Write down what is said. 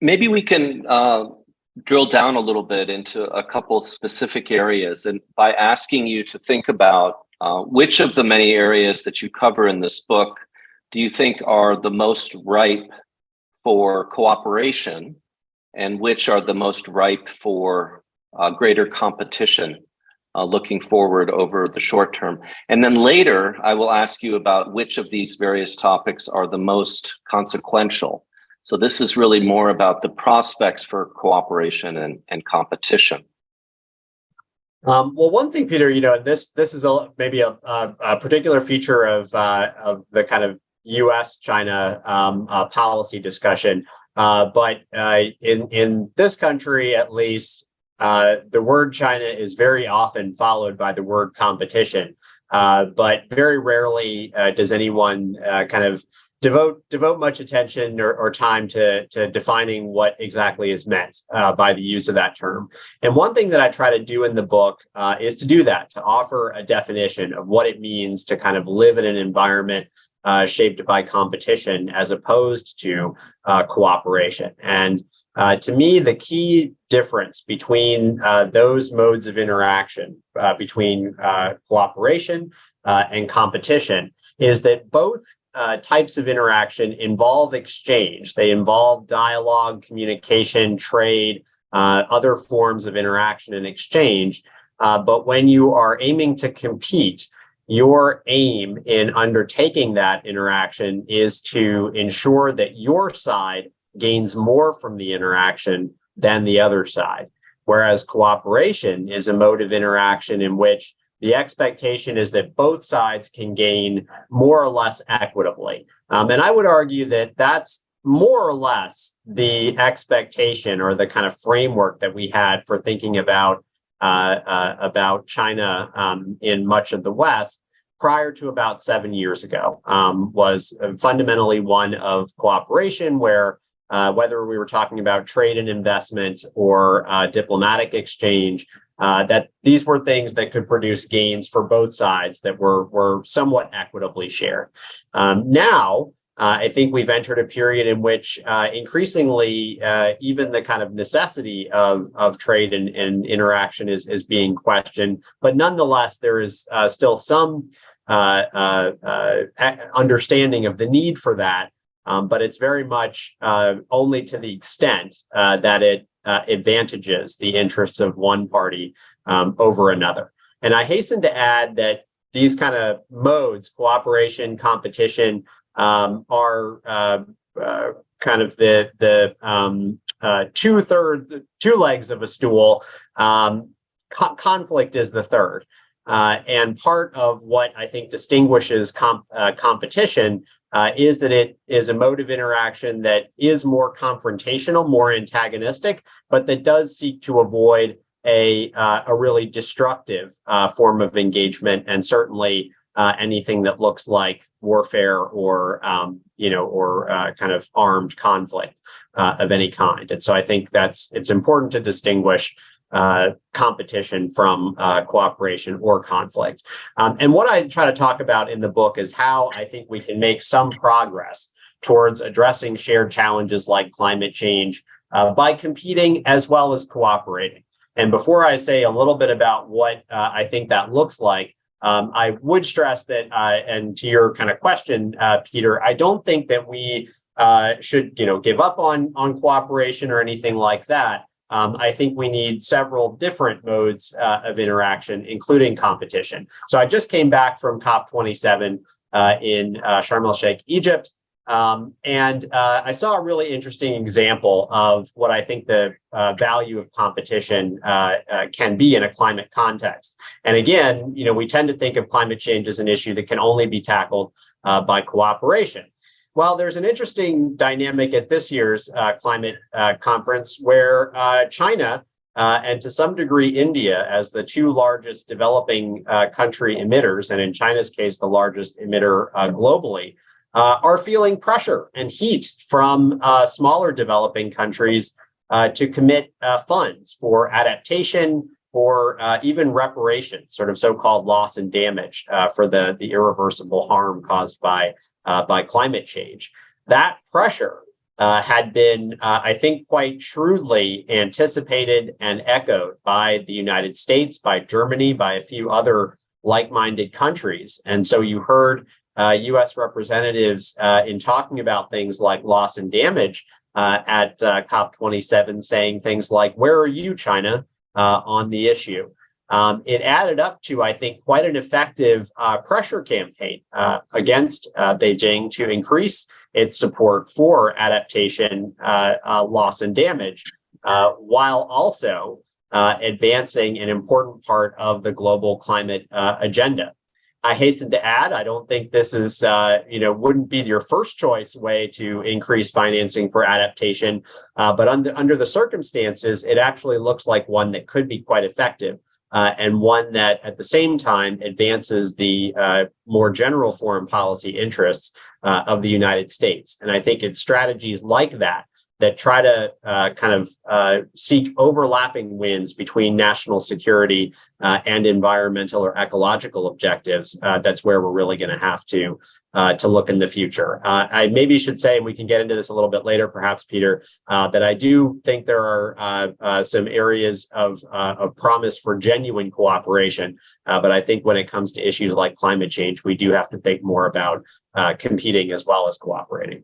Maybe we can drill down a little bit into a couple specific areas, and by asking you to think about which of the many areas that you cover in this book do you think are the most ripe for cooperation, and which are the most ripe for greater competition looking forward over the short term. And then later, I will ask you about which of these various topics are the most consequential. So this is really more about the prospects for cooperation and competition. Well, one thing, Peter, this is maybe a particular feature of the kind of U.S.-China policy discussion, but in this country, at least, the word China is very often followed by the word competition, but very rarely does anyone kind of devote much attention or time to defining what exactly is meant by the use of that term. And one thing that I try to do in the book is to do that, to offer a definition of what it means to kind of live in an environment shaped by competition as opposed to cooperation. And to me, the key difference between those modes of interaction between cooperation and competition is that both types of interaction involve exchange. They involve dialogue, communication, trade, other forms of interaction and exchange. But when you are aiming to compete, your aim in undertaking that interaction is to ensure that your side gains more from the interaction than the other side. Whereas cooperation is a mode of interaction in which the expectation is that both sides can gain more or less equitably. And I would argue that that's more or less the expectation or the kind of framework that we had for thinking about China in much of the West prior to about 7 years ago, was fundamentally one of cooperation where whether we were talking about trade and investment or diplomatic exchange, that these were things that could produce gains for both sides that were somewhat equitably shared. Now, I think we've entered a period in which increasingly even the kind of necessity of trade and interaction is being questioned. But nonetheless, there is still some understanding of the need for that. But it's very much only to the extent that it advantages the interests of one party over another. And I hasten to add that these kind of modes, cooperation, competition, are kind of the two legs of a stool. Conflict is the third. And part of what I think distinguishes competition is that it is a mode of interaction that is more confrontational, more antagonistic, but that does seek to avoid a really destructive form of engagement, and certainly anything that looks like warfare or kind of armed conflict of any kind. And so I think it's important to distinguish competition from cooperation or conflict. And what I try to talk about in the book is how I think we can make some progress towards addressing shared challenges like climate change by competing as well as cooperating. And before I say a little bit about what I think that looks like, I would stress that, and to your kind of question, Peter, I don't think that we should, give up on cooperation or anything like that. I think we need several different modes of interaction, including competition. So I just came back from COP27 in Sharm el-Sheikh, Egypt, and I saw a really interesting example of what I think the value of competition can be in a climate context. And again, we tend to think of climate change as an issue that can only be tackled by cooperation. Well, there's an interesting dynamic at this year's climate conference where China and to some degree India, as the two largest developing country emitters, and in China's case, the largest emitter globally, are feeling pressure and heat from smaller developing countries to commit funds for adaptation or even reparations, sort of so-called loss and damage for the irreversible harm caused by climate change. That pressure had been, I think, quite shrewdly anticipated and echoed by the United States, by Germany, by a few other like-minded countries. And so you heard U.S. representatives in talking about things like loss and damage at COP27 saying things like, "Where are you, China?" On the issue. It added up to, I think, quite an effective pressure campaign against Beijing to increase its support for adaptation, loss, and damage, while also advancing an important part of the global climate agenda. I hasten to add, I don't think this is, wouldn't be your first choice way to increase financing for adaptation, but under the circumstances, it actually looks like one that could be quite effective. And one that at the same time advances the more general foreign policy interests of the United States. And I think it's strategies like that that try to seek overlapping wins between national security and environmental or ecological objectives. That's where we're really going to have to look in the future. I maybe should say, and we can get into this a little bit later, perhaps, Peter, that I do think there are some areas of promise for genuine cooperation. But I think when it comes to issues like climate change, we do have to think more about competing as well as cooperating.